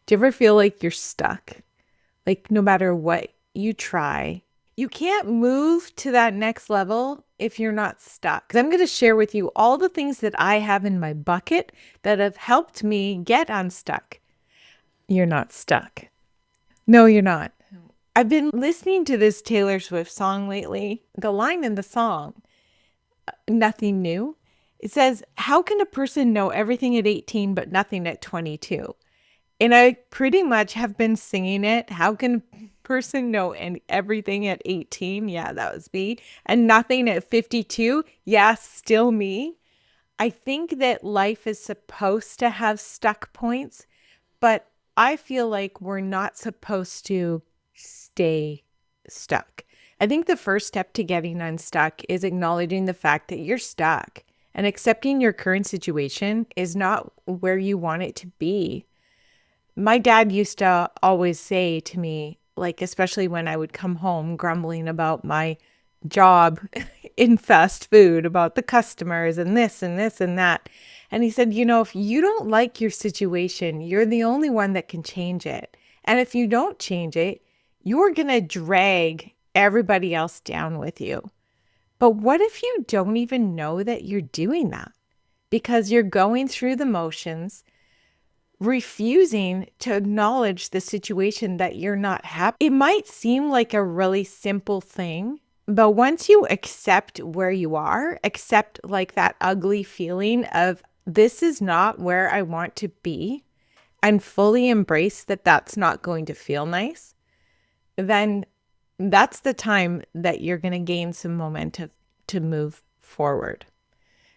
Do you ever feel like you're stuck? Like no matter what you try, you can't move to that next level if you're not stuck. 'Cause I'm going to share with you all the things that I have in my bucket that have helped me get unstuck. You're not stuck. No, you're not. I've been listening to this Taylor Swift song lately. The line in the song, nothing new. It says, how can a person know everything at 18 but nothing at 22? And I pretty much have been singing it. How can a person know everything at 18? Yeah, that was me. And nothing at 52? Yeah, still me. I think that life is supposed to have stuck points, but I feel like we're not supposed to stay stuck. I think the first step to getting unstuck is acknowledging the fact that you're stuck and accepting your current situation is not where you want it to be. My dad used to always say to me, like, especially when I would come home grumbling about my job in fast food, about the customers and this and this and that. And he said, if you don't like your situation, you're the only one that can change it. And if you don't change it, you're going to drag everybody else down with you. But what if you don't even know that you're doing that? Because you're going through the motions, refusing to acknowledge the situation that you're not happy. It might seem like a really simple thing, but once you accept where you are, accept like that ugly feeling of this is not where I want to be, and fully embrace that that's not going to feel nice, then that's the time that you're going to gain some momentum to move forward.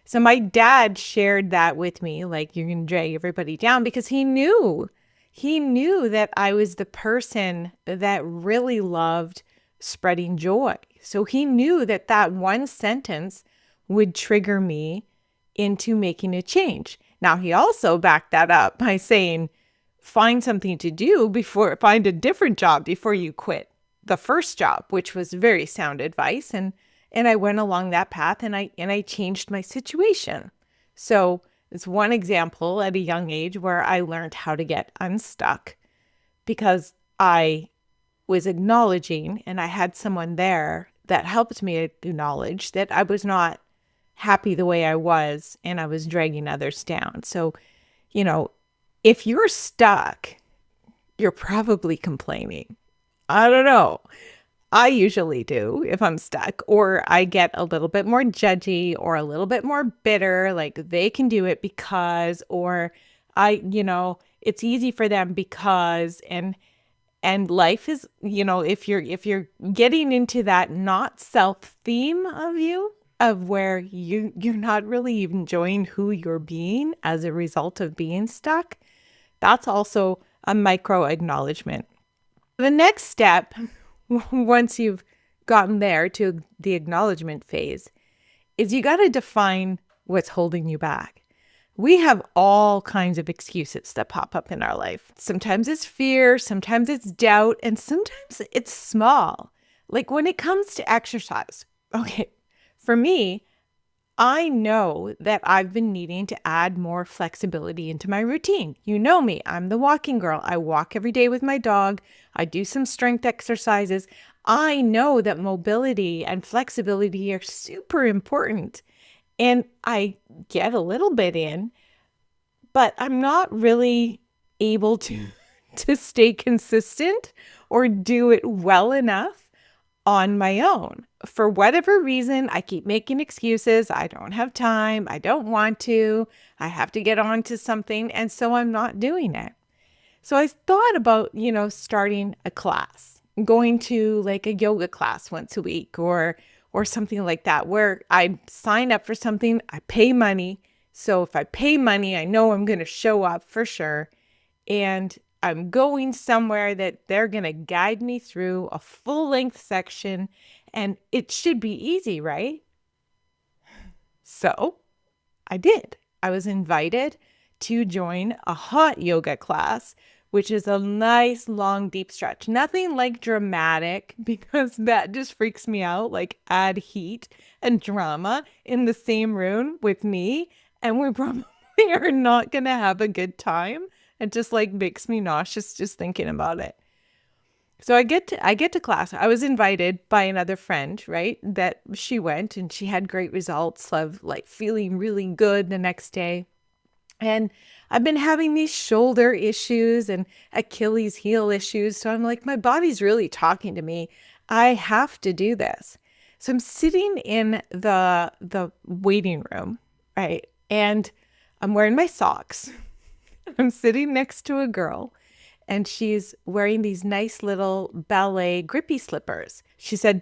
So my dad shared that with me, like you're going to drag everybody down, because he knew that I was the person that really loved spreading joy. So he knew that that one sentence would trigger me into making a change. Now, he also backed that up by saying, find something to do find a different job before you quit the first job, which was very sound advice. And I went along that path and I changed my situation. So it's one example at a young age where I learned how to get unstuck because I was acknowledging and I had someone there that helped me acknowledge that I was not happy the way I was and I was dragging others down. So, if you're stuck, you're probably complaining. I don't know. I usually do if I'm stuck, or I get a little bit more judgy or a little bit more bitter, like they can do it because, or it's easy for them because, and life is, if you're getting into that not self theme of you, of where you're not really enjoying who you're being as a result of being stuck, that's also a micro acknowledgement. The next step, once you've gotten there to the acknowledgement phase, is you got to define what's holding you back. We have all kinds of excuses that pop up in our life. Sometimes it's fear, sometimes it's doubt, and sometimes it's small. Like when it comes to exercise. Okay, for me, I know that I've been needing to add more flexibility into my routine. You know me, I'm the walking girl. I walk every day with my dog. I do some strength exercises. I know that mobility and flexibility are super important. And I get a little bit in, but I'm not really able to stay consistent or do it well enough on my own. For whatever reason, I keep making excuses. I don't have time. I don't want to. I have to get on to something. And so I'm not doing it. So I thought about, starting a class, going to like a yoga class once a week or something like that, where I sign up for something, I pay money. So if I pay money, I know I'm going to show up for sure. And I'm going somewhere that they're going to guide me through a full length section, and it should be easy, right? So I did. I was invited to join a hot yoga class, which is a nice, long, deep stretch. Nothing like dramatic, because that just freaks me out. Like add heat and drama in the same room with me, and we probably are not going to have a good time. It just like makes me nauseous just thinking about it. So I get to class. I was invited by another friend, right? That she went and she had great results of like feeling really good the next day. And I've been having these shoulder issues and Achilles heel issues. So I'm like, my body's really talking to me. I have to do this. So I'm sitting in the waiting room, right? And I'm wearing my socks. I'm sitting next to a girl and she's wearing these nice little ballet grippy slippers. She said,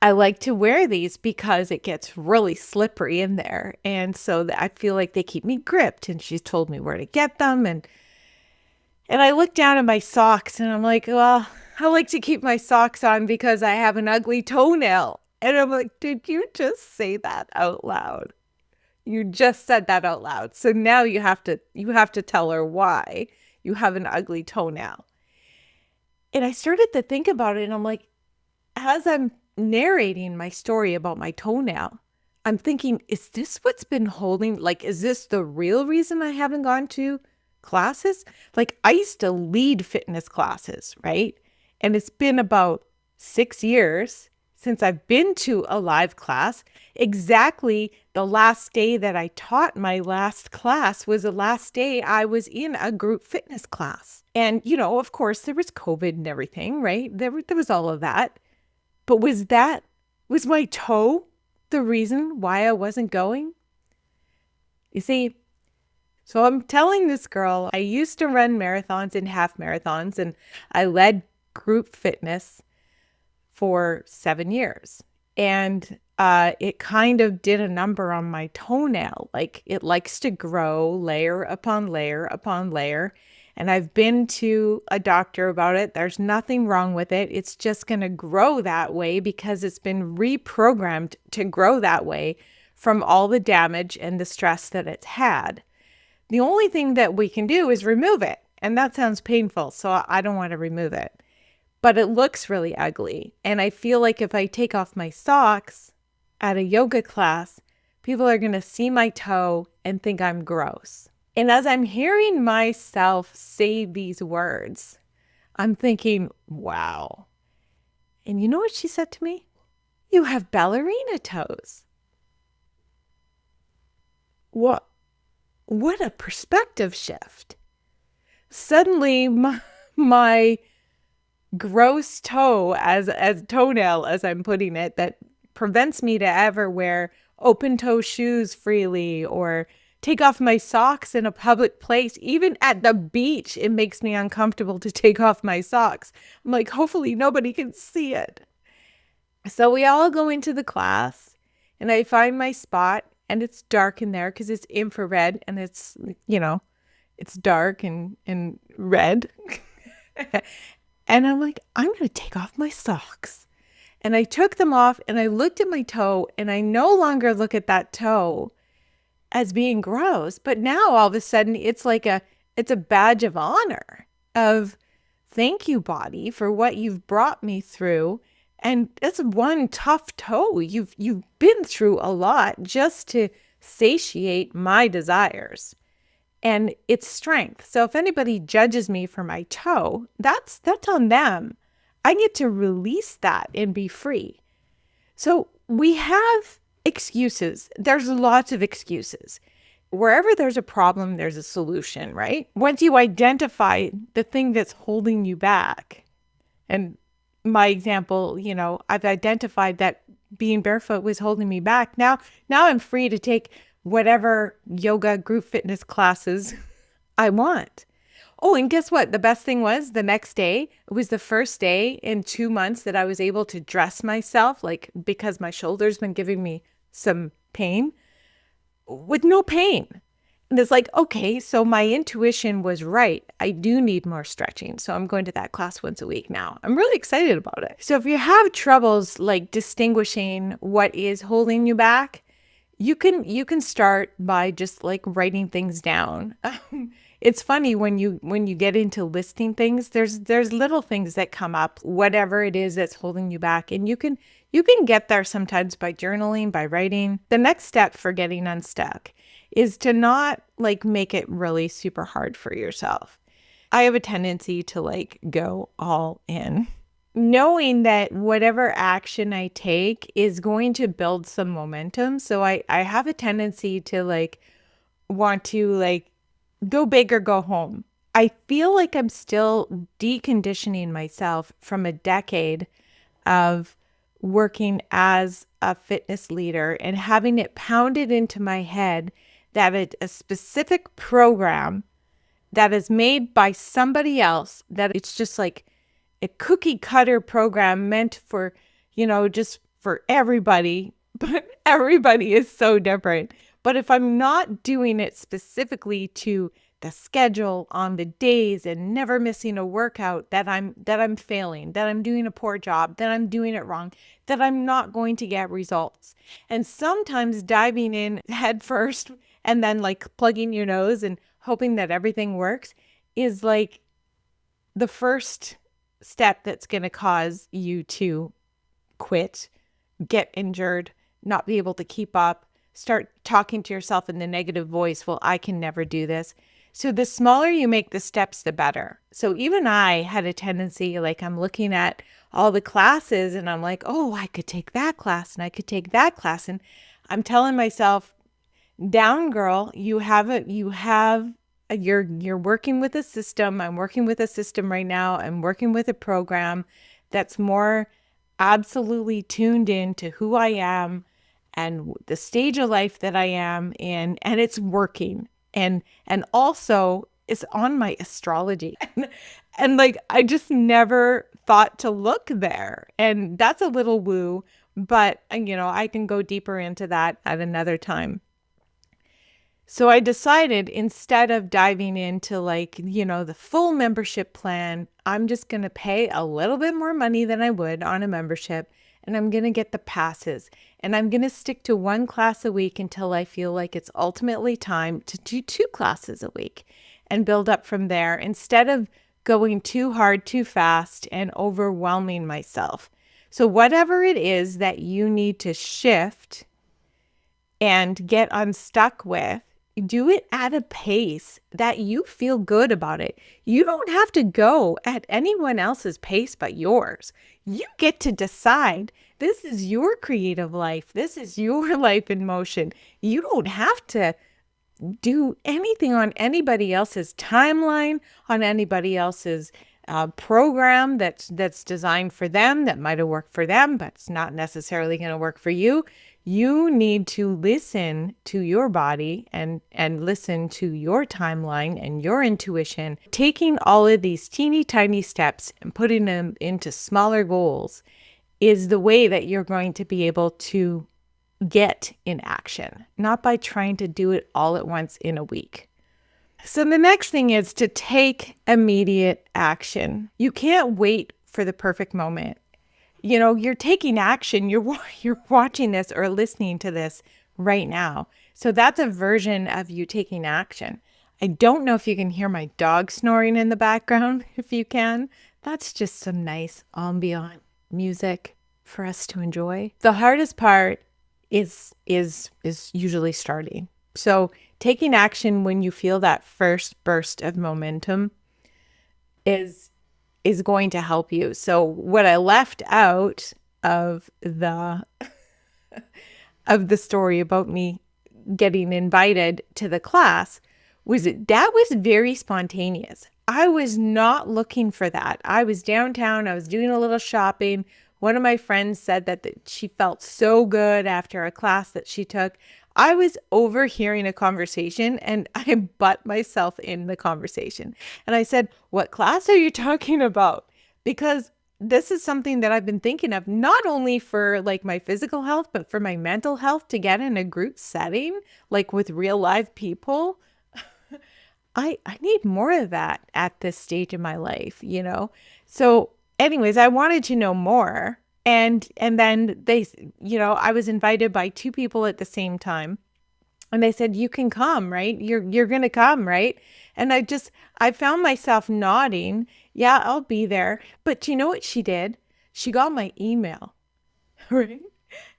I like to wear these because it gets really slippery in there. And so I feel like they keep me gripped. And she's told me where to get them. And I look down at my socks and I'm like, well, I like to keep my socks on because I have an ugly toenail. And I'm like, did you just say that out loud? You just said that out loud. So now you have to tell her why you have an ugly toenail. And I started to think about it and I'm like, as I'm narrating my story about my toenail, I'm thinking, is this what's been holding? Like, is this the real reason I haven't gone to classes? Like, I used to lead fitness classes, right? And it's been about 6 years since I've been to a live class. Exactly the last day that I taught my last class was the last day I was in a group fitness class. And, of course, there was COVID and everything, right? There was all of that. But was my toe the reason why I wasn't going? You see, so I'm telling this girl, I used to run marathons and half marathons, and I led group fitness for 7 years. And it kind of did a number on my toenail. Like it likes to grow layer upon layer upon layer. And I've been to a doctor about it. There's nothing wrong with it. It's just going to grow that way because it's been reprogrammed to grow that way from all the damage and the stress that it's had. The only thing that we can do is remove it. And that sounds painful, so I don't want to remove it. But it looks really ugly. And I feel like if I take off my socks at a yoga class, people are going to see my toe and think I'm gross. And as I'm hearing myself say these words, I'm thinking, wow. And you know what she said to me? You have ballerina toes. What a perspective shift. Suddenly my gross toe as toenail, as I'm putting it, that prevents me to ever wear open toe shoes freely or take off my socks in a public place. Even at the beach, it makes me uncomfortable to take off my socks. I'm like, hopefully nobody can see it. So we all go into the class and I find my spot and it's dark in there because it's infrared and it's dark and red. And I'm like, I'm going to take off my socks. And I took them off and I looked at my toe and I no longer look at that toe as being gross. But now all of a sudden it's a badge of honor of thank you, body, for what you've brought me through. And it's one tough toe. You've been through a lot just to satiate my desires. And it's strength. So if anybody judges me for my toe, that's on them. I get to release that and be free. So we have excuses. There's lots of excuses. Wherever there's a problem, there's a solution, right? Once you identify the thing that's holding you back, and my example, I've identified that being barefoot was holding me back. Now I'm free to take whatever yoga group fitness classes I want. Oh, and guess what? The best thing was the next day, it was the first day in 2 months that I was able to dress myself, like because my shoulder's been giving me some pain, with no pain. And it's like, okay, so my intuition was right. I do need more stretching. So I'm going to that class once a week now. I'm really excited about it. So if you have troubles like distinguishing what is holding you back, you can start by just like writing things down. It's funny when you get into listing things, there's little things that come up, whatever it is that's holding you back, and you can You can get there sometimes by journaling, by writing. The next step for getting unstuck is to not like make it really super hard for yourself. I have a tendency to like go all in, knowing that whatever action I take is going to build some momentum. So I have a tendency to like want to like go big or go home. I feel like I'm still deconditioning myself from a decade of working as a fitness leader and having it pounded into my head that a specific program that is made by somebody else, that it's just like a cookie cutter program meant for, just for everybody, but everybody is so different. But if I'm not doing it specifically to the schedule on the days and never missing a workout, that I'm failing, that I'm doing a poor job, that I'm doing it wrong, that I'm not going to get results. And sometimes diving in head first and then like plugging your nose and hoping that everything works is like the first step that's going to cause you to quit, get injured, not be able to keep up, start talking to yourself in the negative voice. Well, I can never do this. So the smaller you make the steps, the better. So even I had a tendency, like I'm looking at all the classes and I'm like, oh, I could take that class and I could take that class. And I'm telling myself, down girl, you're working with a system. I'm working with a system right now. I'm working with a program that's more absolutely tuned in to who I am and the stage of life that I am in, and it's working. And also it's on my astrology. And like I just never thought to look there. And that's a little woo, but I can go deeper into that at another time. So I decided instead of diving into like, the full membership plan, I'm just going to pay a little bit more money than I would on a membership, and I'm going to get the passes, and I'm going to stick to one class a week until I feel like it's ultimately time to do 2 classes a week and build up from there instead of going too hard, too fast and overwhelming myself. So whatever it is that you need to shift and get unstuck with, do it at a pace that you feel good about it. You don't have to go at anyone else's pace but yours. You get to decide. This is your creative life. This is your life in motion. You don't have to do anything on anybody else's timeline, on anybody else's program that's designed for them, that might have worked for them, but it's not necessarily going to work for you. You need to listen to your body and listen to your timeline and your intuition. Taking all of these teeny tiny steps and putting them into smaller goals is the way that you're going to be able to get in action, not by trying to do it all at once in a week. So the next thing is to take immediate action. You can't wait for the perfect moment. You're taking action. You're watching this or listening to this right now. So that's a version of you taking action. I don't know if you can hear my dog snoring in the background. If you can, that's just some nice ambient music for us to enjoy. The hardest part is usually starting. So taking action when you feel that first burst of momentum is going to help you. So what I left out of the story about me getting invited to the class was that was very spontaneous. I was not looking for that. I was downtown. I was doing a little shopping. One of my friends said that she felt so good after a class that she took. I was overhearing a conversation and I butt myself in the conversation. And I said, "What class are you talking about?" Because this is something that I've been thinking of, not only for like my physical health, but for my mental health, to get in a group setting, like with real live people. I need more of that at this stage in my life, So anyways, I wanted to know more. And then they, I was invited by 2 people at the same time. And they said, "You can come, right? You're going to come, right?" And I found myself nodding. Yeah, I'll be there. But you know what she did? She got my email. right?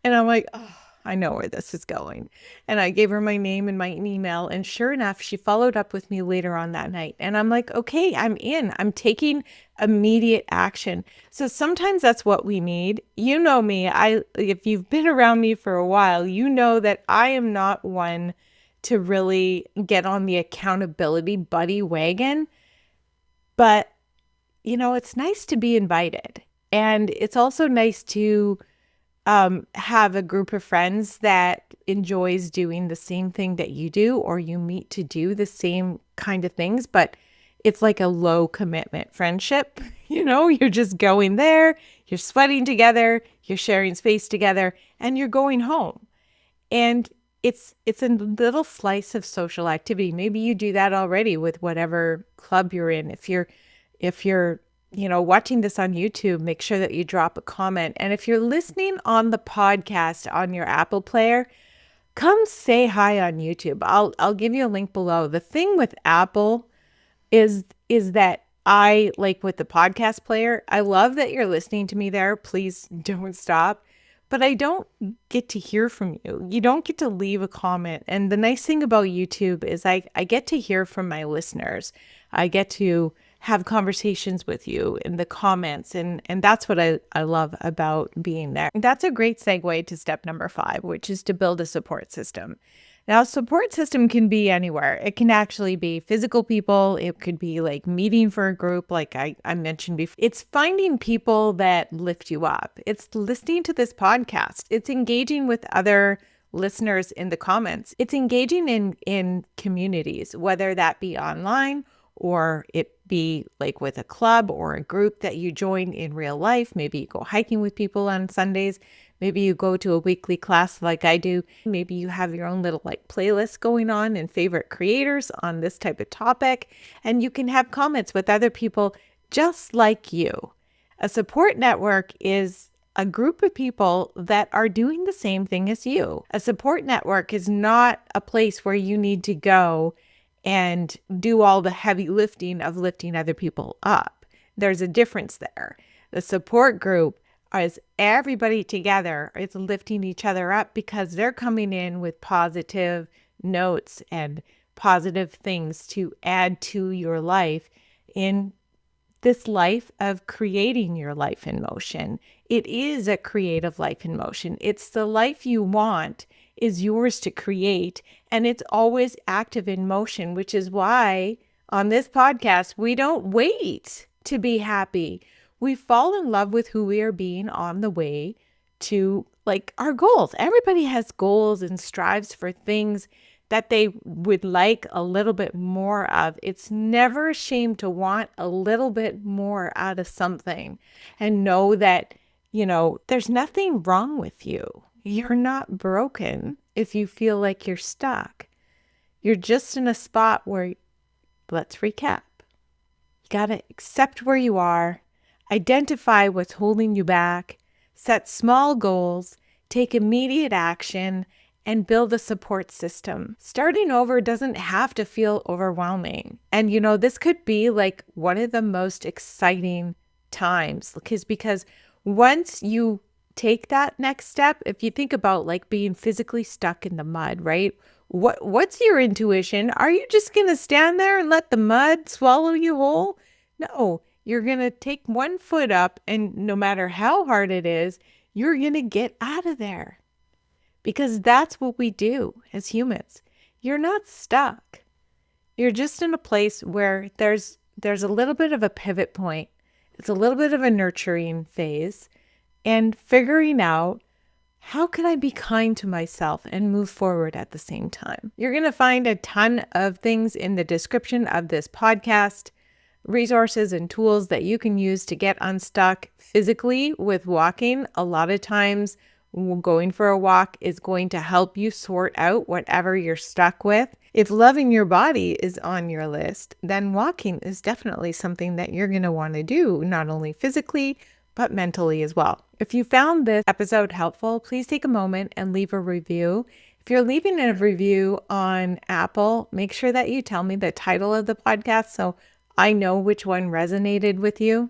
And I'm like, oh, I know where this is going. And I gave her my name and my email. And sure enough, she followed up with me later on that night. And I'm like, okay, I'm in. I'm taking immediate action. So sometimes that's what we need. You know me. If you've been around me for a while, you know that I am not one to really get on the accountability buddy wagon. But, it's nice to be invited. And it's also nice to have a group of friends that enjoys doing the same thing that you do, or you meet to do the same kind of things, but it's like a low commitment friendship. You're just going there, you're sweating together, you're sharing space together, and you're going home. And it's a little slice of social activity. Maybe you do that already with whatever club you're in. If you're watching this on YouTube, make sure that you drop a comment. And if you're listening on the podcast on your Apple player, come say hi on YouTube. I'll give you a link below. The thing with Apple is that I, like with the podcast player, I love that you're listening to me there. Please don't stop. But I don't get to hear from you. You don't get to leave a comment. And the nice thing about YouTube is I get to hear from my listeners. I get to have conversations with you in the comments. And that's what I love about being there. And that's a great segue to step number 5, which is to build a support system. Now, a support system can be anywhere. It can actually be physical people. It could be like meeting for a group, like I mentioned before. It's finding people that lift you up. It's listening to this podcast. It's engaging with other listeners in the comments. It's engaging in communities, whether that be online or it be like with a club or a group that you join in real life. Maybe you go hiking with people on Sundays. Maybe you go to a weekly class like I do. Maybe you have your own little playlist going on and favorite creators on this type of topic, and you can have comments with other people just like you. A support network is a group of people that are doing the same thing as you. A support network is not a place where you need to go and do all the heavy lifting of lifting other people up. There's a difference there. The support group is everybody together is lifting each other up because they're coming in with positive notes and positive things to add to your life in this life of creating your life in motion. It is a creative life in motion. It's the life you want is yours to create, and it's always active in motion, which is why on this podcast, we don't wait to be happy. We fall in love with who we are being on the way to our goals. Everybody has goals and strives for things that they would like a little bit more of. It's never a shame to want a little bit more out of something and know that, there's nothing wrong with you. You're not broken if you feel like you're stuck. You're just in a spot where, let's recap. You got to accept where you are, identify what's holding you back, set small goals, take immediate action, and build a support system. Starting over doesn't have to feel overwhelming. And this could be one of the most exciting times because once you take that next step, if you think about being physically stuck in the mud, right? What's your intuition? Are you just going to stand there and let the mud swallow you whole? No, you're going to take one foot up, and no matter how hard it is, you're going to get out of there. Because that's what we do as humans. You're not stuck. You're just in a place where there's a little bit of a pivot point. It's a little bit of a nurturing phase and figuring out how can I be kind to myself and move forward at the same time. You're going to find a ton of things in the description of this podcast, resources and tools that you can use to get unstuck physically with walking. A lot of times going for a walk is going to help you sort out whatever you're stuck with. If loving your body is on your list, then walking is definitely something that you're going to want to do, not only physically, but mentally as well. If you found this episode helpful, please take a moment and leave a review. If you're leaving a review on Apple, make sure that you tell me the title of the podcast so I know which one resonated with you.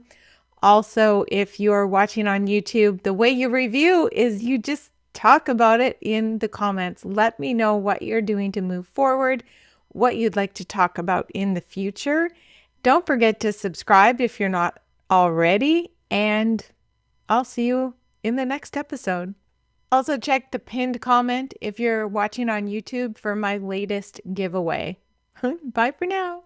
Also, if you're watching on YouTube, the way you review is you just talk about it in the comments. Let me know what you're doing to move forward, what you'd like to talk about in the future. Don't forget to subscribe if you're not already, and I'll see you in the next episode. Also, check the pinned comment if you're watching on YouTube for my latest giveaway. Bye for now.